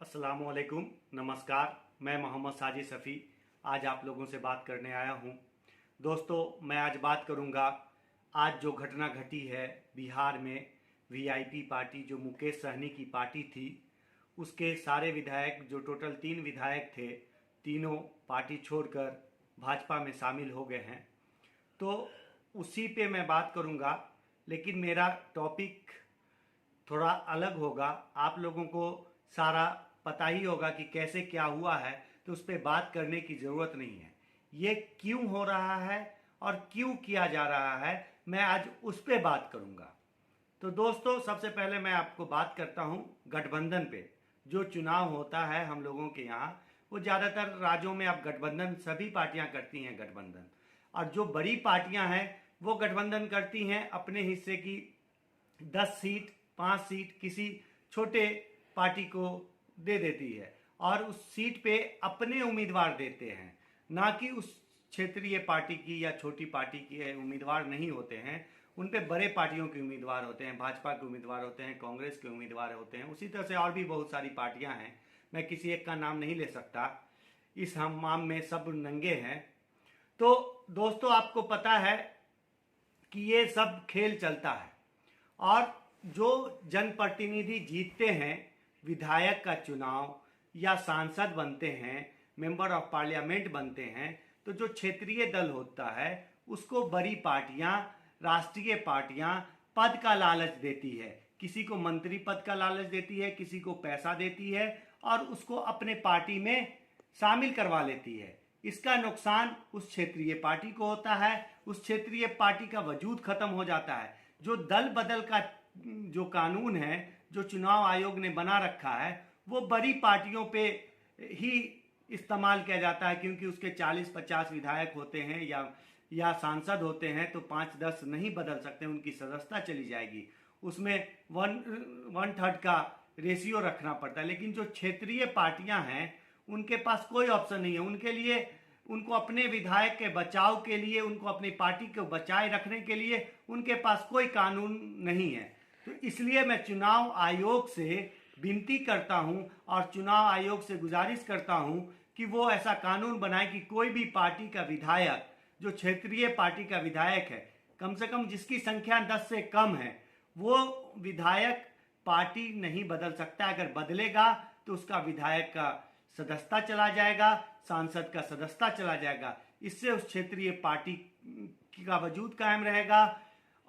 अस्सलामुअलैकुम, नमस्कार। मैं मोहम्मद साजिद सफ़ी आज आप लोगों से बात करने आया हूं। दोस्तों, मैं आज बात करूंगा आज जो घटना घटी है बिहार में। वीआईपी पार्टी जो मुकेश सहनी की पार्टी थी, उसके सारे विधायक जो टोटल 3 विधायक थे, तीनों पार्टी छोड़कर भाजपा में शामिल हो गए हैं। तो उसी पे मैं बात करूंगा, लेकिन मेरा टॉपिक थोड़ा अलग होगा। आप लोगों को सारा पता ही होगा कि कैसे क्या हुआ है, तो उस पर बात करने की ज़रूरत नहीं है। ये क्यों हो रहा है और क्यों किया जा रहा है, मैं आज उस पर बात करूंगा। तो दोस्तों, सबसे पहले मैं आपको बात करता हूं गठबंधन पे। जो चुनाव होता है हम लोगों के यहाँ, वो ज़्यादातर राज्यों में अब गठबंधन सभी पार्टियां करती हैं गठबंधन। और जो बड़ी पार्टियां हैं वो गठबंधन करती हैं अपने हिस्से की 10 सीट 5 सीट किसी छोटे पार्टी को दे देती है और उस सीट पे अपने उम्मीदवार देते हैं, ना कि उस क्षेत्रीय पार्टी की या छोटी पार्टी के उम्मीदवार नहीं होते हैं। उन पे बड़े पार्टियों के उम्मीदवार होते हैं, भाजपा के उम्मीदवार होते हैं, कांग्रेस के उम्मीदवार होते हैं। उसी तरह से और भी बहुत सारी पार्टियां हैं, मैं किसी एक का नाम नहीं ले सकता। इस हमाम में सब नंगे हैं। तो दोस्तों, आपको पता है कि ये सब खेल चलता है और जो जनप्रतिनिधि जीतते हैं, विधायक का चुनाव या सांसद बनते हैं, मेंबर ऑफ पार्लियामेंट बनते हैं, तो जो क्षेत्रीय दल होता है उसको बड़ी पार्टियां, राष्ट्रीय पार्टियां पद का लालच देती है। किसी को मंत्री पद का लालच देती है, किसी को पैसा देती है और उसको अपने पार्टी में शामिल करवा लेती है। इसका नुकसान उस क्षेत्रीय पार्टी को होता है, उस क्षेत्रीय पार्टी का वजूद खत्म हो जाता है। जो दल बदल का जो कानून है, जो चुनाव आयोग ने बना रखा है, वो बड़ी पार्टियों पे ही इस्तेमाल किया जाता है, क्योंकि उसके 40-50 विधायक होते हैं या सांसद होते हैं, तो 5-10 नहीं बदल सकते, उनकी सदस्यता चली जाएगी। उसमें 1/3 का रेशियो रखना पड़ता है। लेकिन जो क्षेत्रीय पार्टियां हैं उनके पास कोई ऑप्शन नहीं है। उनके लिए, उनको अपने विधायक के बचाव के लिए, उनको अपनी पार्टी को बचाए रखने के लिए उनके पास कोई कानून नहीं है। तो इसलिए मैं चुनाव आयोग से विनती करता हूं और चुनाव आयोग से गुजारिश करता हूं कि वो ऐसा कानून बनाए कि कोई भी पार्टी का विधायक, जो क्षेत्रीय पार्टी का विधायक है, कम से कम जिसकी संख्या 10 से कम है, वो विधायक पार्टी नहीं बदल सकता। अगर बदलेगा तो उसका विधायक का सदस्यता चला जाएगा, सांसद का सदस्यता चला जाएगा। इससे उस क्षेत्रीय पार्टी का वजूद कायम रहेगा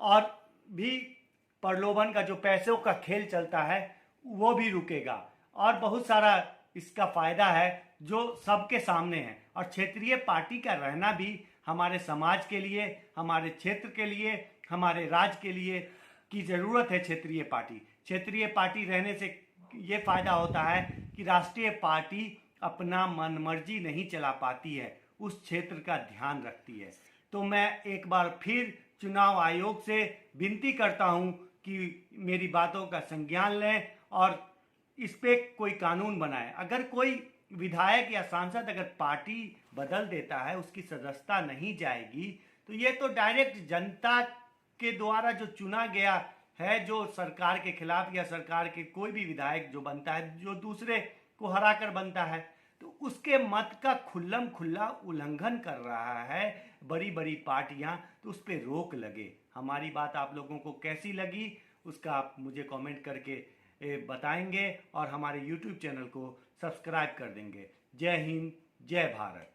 और भी प्रलोभन का जो पैसों का खेल चलता है वो भी रुकेगा। और बहुत सारा इसका फायदा है जो सबके सामने है। और क्षेत्रीय पार्टी का रहना भी हमारे समाज के लिए, हमारे क्षेत्र के लिए, हमारे राज्य के लिए की जरूरत है। क्षेत्रीय पार्टी रहने से ये फायदा होता है कि राष्ट्रीय पार्टी अपना मनमर्जी नहीं चला पाती है, उस क्षेत्र का ध्यान रखती है। तो मैं एक बार फिर चुनाव आयोग से विनती करता हूं कि मेरी बातों का संज्ञान लें और इस पे कोई कानून बनाए। अगर कोई विधायक या सांसद अगर पार्टी बदल देता है, उसकी सदस्यता नहीं जाएगी, तो ये तो डायरेक्ट जनता के द्वारा जो चुना गया है, जो सरकार के खिलाफ या सरकार के कोई भी विधायक जो बनता है, जो दूसरे को हरा कर बनता है, तो उसके मत का खुल्लम खुल्ला उल्लंघन कर रहा है बड़ी बड़ी पार्टियां। तो उस पर रोक लगे। हमारी बात आप लोगों को कैसी लगी उसका आप मुझे कमेंट करके बताएंगे और हमारे YouTube चैनल को सब्सक्राइब कर देंगे। जय हिंद, जय भारत।